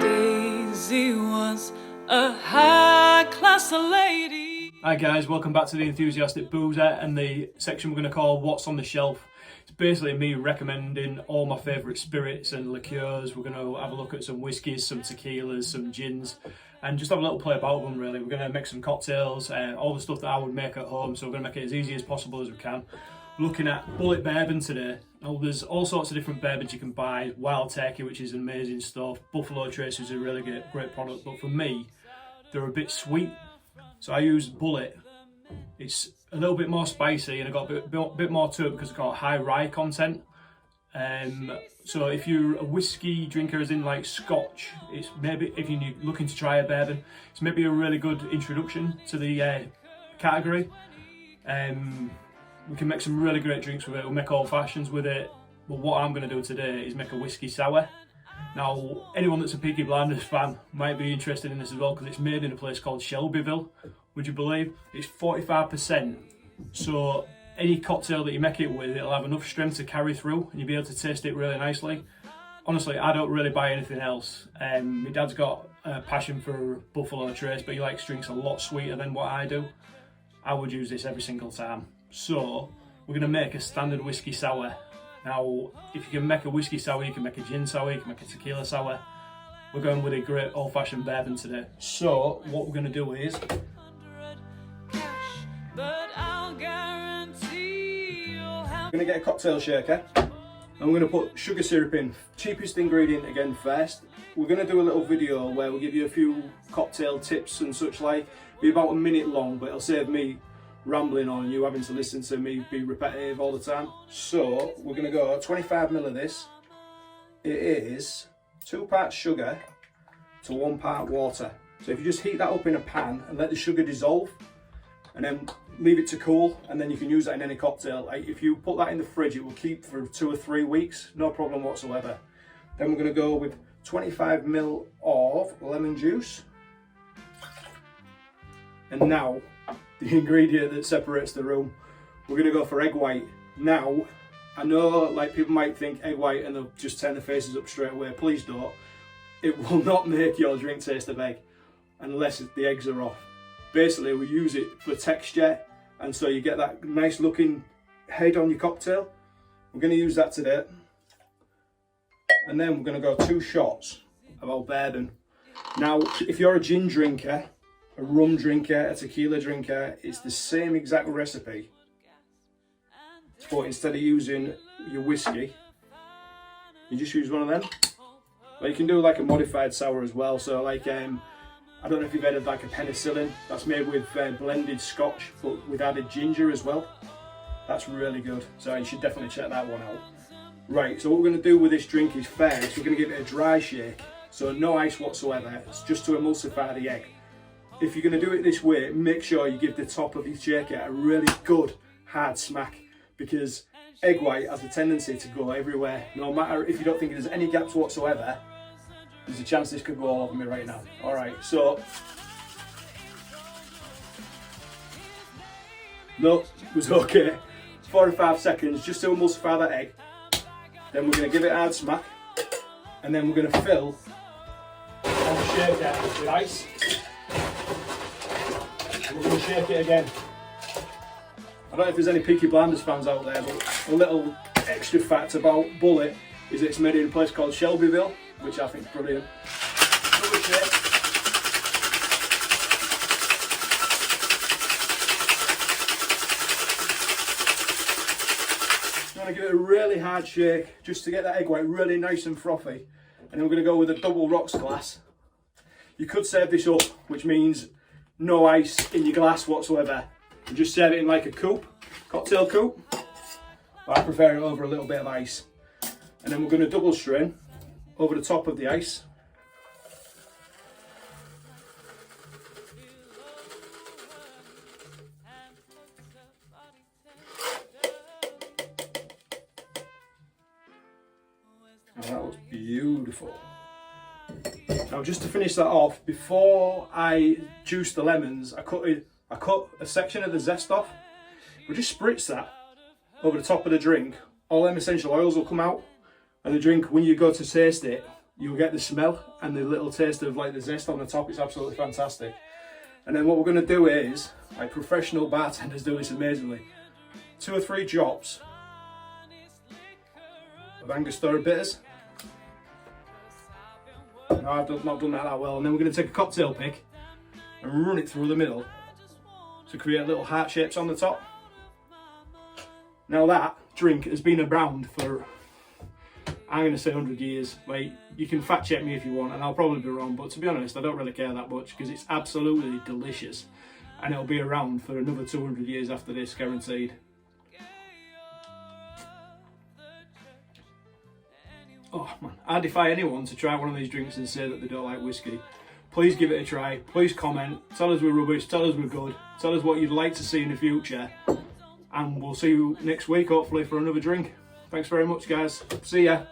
Daisy was a high-class lady. Hi guys, welcome back to the Enthusiastic Boozer and the section we're going to call What's on the Shelf. It's basically me recommending all my favourite spirits and liqueurs. We're going to have a look at some whiskies, some tequilas, some gins, and just have a little play about them really. We're going to make some cocktails, all the stuff that I would make at home, so we're going to make it as easy as possible as we can. Looking at Bulliet Bourbon today. Now there's all sorts of different bourbons you can buy. Wild Turkey, which is amazing stuff. Buffalo Trace is a really great product, but for me, they're a bit sweet. So I use Bulliet. It's a little bit more spicy and I got a bit more to it because it's got high rye content. So if you're a whiskey drinker, as in like Scotch, it's maybe, if you're looking to try a bourbon, it's maybe a really good introduction to the category. We can make some really great drinks with it. We'll make old fashions with it. But what I'm going to do today is make a whiskey sour. Now, anyone that's a Peaky Blinders fan might be interested in this as well because it's made in a place called Shelbyville. Would you believe? It's 45%. So any cocktail that you make it with, it'll have enough strength to carry through and you'll be able to taste it really nicely. Honestly, I don't really buy anything else. My dad's got a passion for Buffalo Trace, but he likes drinks a lot sweeter than what I do. I would use this every single time. So we're going to make a standard whiskey sour. Now, if you can make a whiskey sour, you can make a gin sour, you can make a tequila sour. We're going with a great old-fashioned bourbon today. So what we're going to do is I'm going to get a cocktail shaker. I'm going to put sugar syrup in, cheapest ingredient again first. We're going to do a little video where we'll give you a few cocktail tips and such like. Be about a minute long, but it'll save me rambling on and you having to listen to me be repetitive all the time. So we're going to go 25 ml of this. It is 2 parts sugar to 1 part water. So if you just heat that up in a pan and let the sugar dissolve and then leave it to cool, and then you can use that in any cocktail. Like if you put that in the fridge, it will keep for 2 or 3 weeks, no problem whatsoever. Then we're going to go with 25 ml of lemon juice. And now the ingredient that separates the room, we're going to go for egg white. Now, I know like people might think egg white and they'll just turn their faces up straight away. Please don't. It will not make your drink taste of egg unless the eggs are off. Basically, we use it for texture, and so you get that nice looking head on your cocktail. We're going to use that today. And then we're going to go 2 shots of old bourbon. Now, if you're a gin drinker, a rum drinker, a tequila drinker, it's the same exact recipe, but instead of using your whiskey, you just use one of them. But you can do like a modified sour as well. So like, I don't know if you've heard of like a penicillin. That's made with blended Scotch, but with added ginger as well. That's really good. So you should definitely check that one out. Right, so what we're going to do with this drink is first, we're going to give it a dry shake. So no ice whatsoever. It's just to emulsify the egg. If you're going to do it this way, make sure you give the top of your shaker a really good hard smack, because egg white has a tendency to go everywhere. No matter if you don't think there's any gaps whatsoever, there's a chance this could go all over me right now. Alright, so no, it was okay. 4 or 5 seconds just to emulsify that egg. Then we're going to give it a hard smack, and then we're going to fill our shaker with ice. We're going to shake it again. I don't know if there's any Peaky Blinders fans out there, but a little extra fact about Bulliet is it's made in a place called Shelbyville, which I think is brilliant. Another shake. I'm going to give it a really hard shake just to get that egg white really nice and frothy. And then we're going to go with a double rocks glass. You could serve this up, which means no ice in your glass whatsoever. You just serve it in like a coupe, cocktail coupe. But I prefer it over a little bit of ice. And then we're going to double strain over the top of the ice. And that looks beautiful. Now just to finish that off, before I juice the lemons, I cut a section of the zest off. We just spritz that over the top of the drink. All them essential oils will come out, and the drink, when you go to taste it, You'll get the smell and the little taste of like the zest on the top. It's absolutely fantastic. And then what we're going to do is, like professional bartenders do this amazingly, 2 or 3 drops of Angostura bitters. No, I've not done that well. And then we're going to take a cocktail pick and run it through the middle to create little heart shapes on the top. Now that drink has been around for, I'm going to say 100 years. Like, you can fact check me if you want, and I'll probably be wrong, but to be honest, I don't really care that much because it's absolutely delicious. And it'll be around for another 200 years after this, guaranteed. Oh man, I defy anyone to try one of these drinks and say that they don't like whiskey. Please give it a try, please comment, tell us we're rubbish, tell us we're good, tell us what you'd like to see in the future. And we'll see you next week, hopefully, for another drink. Thanks very much, guys. See ya.